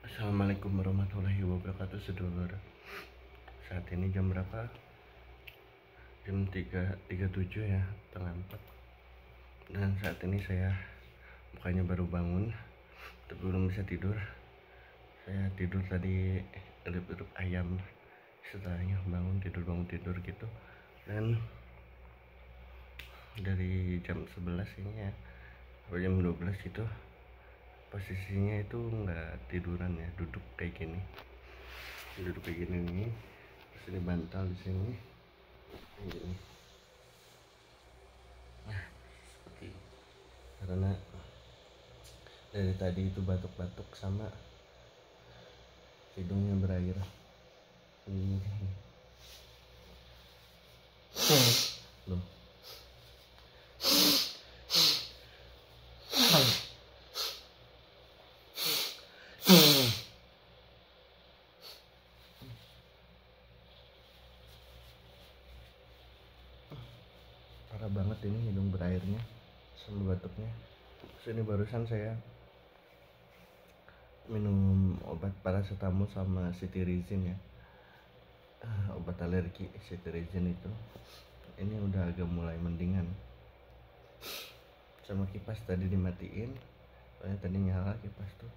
Assalamualaikum warahmatullahi wabarakatuh sedulur. Saat ini jam berapa? Jam 3.37 ya, setengah 4. Dan saat ini saya bukannya baru bangun, tapi belum bisa tidur. Saya tidur tadi elup-elup ayam. Setelahnya bangun tidur gitu. Dan dari jam 11 ini ya, sampai jam 12 itu posisinya itu nggak tiduran ya, duduk kayak gini nih, terus ini bantal di sini kayak gini. Nah, seperti karena dari tadi itu batuk-batuk sama hidungnya berair ini loh. Parah banget ini hidung berairnya sama batuknya. Terus ini barusan saya minum obat paracetamol sama cetirizine ya, obat alergi cetirizine itu. Ini udah agak mulai mendingan. Sama kipas tadi dimatiin, soalnya tadi nyala kipas tuh.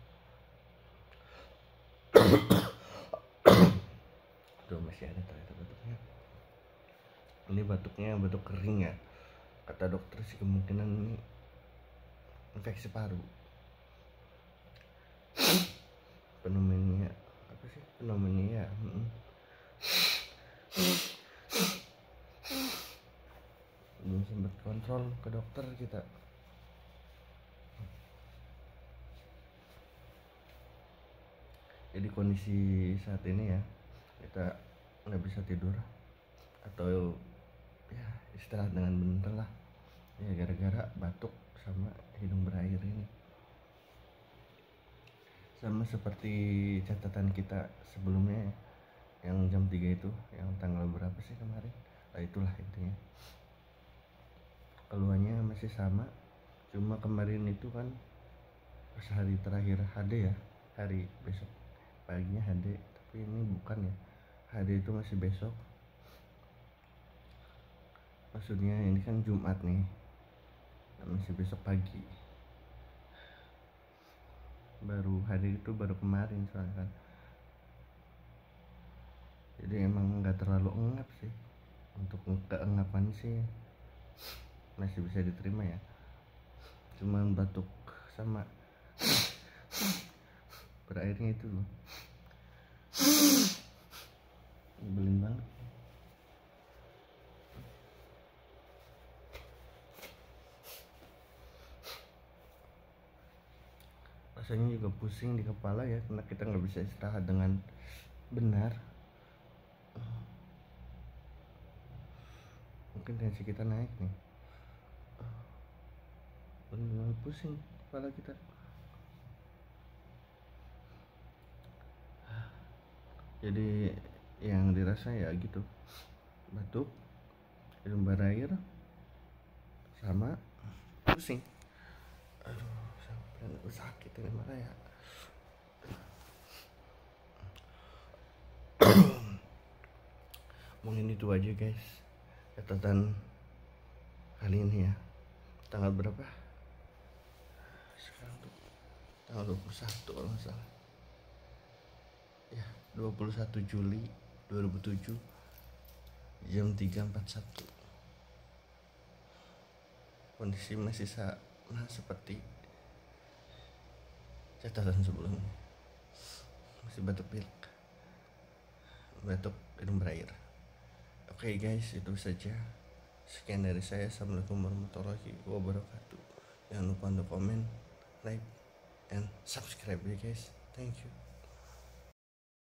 Tuh masih ada ternyata batuknya. Ini batuknya batuk kering ya, kata dokter sih kemungkinan ini infeksi paru, pneumonia. Apa sih pneumonia? Belum sempat kontrol ke dokter kita. Jadi kondisi saat ini ya, kita nggak bisa tidur atau ya istirahat dengan bener lah ya, gara-gara batuk sama hidung berair ini. Sama seperti catatan kita sebelumnya ya, yang jam 3 itu, yang tanggal berapa sih kemarin, nah itulah intinya. Keluhannya masih sama, cuma kemarin itu kan pas hari terakhir HD ya, hari besok paginya HD, tapi ini bukan ya, HD itu masih besok. Maksudnya ini kan Jumat nih, masih besok pagi. Baru hari itu baru kemarin soalnya kan. Jadi emang nggak terlalu engap sih, untuk keengapan sih masih bisa diterima ya. Cuman batuk sama berairnya itu loh, nyebelin banget. Rasanya juga pusing di kepala ya, karena kita nggak bisa istirahat dengan benar. Mungkin tensi kita naik nih, benar pusing kepala kita. Jadi yang dirasa ya gitu, batuk, hidung berair, sama pusing. Aduh, sampai sakit ini marah ya. Mungkin itu aja guys catatan kali ini ya. Tanggal berapa sekarang tuh? Tanggal 21 kalau nggak salah ya, 21 Juli 2007 jam 3.41. Kondisi masih sama seperti catatan sebelumnya, masih batuk pilek, batuk hidung berair. Oke guys, itu saja. Sekian dari saya. Assalamualaikum warahmatullahi wabarakatuh. Jangan lupa untuk komen, like, and subscribe ya guys. Thank you.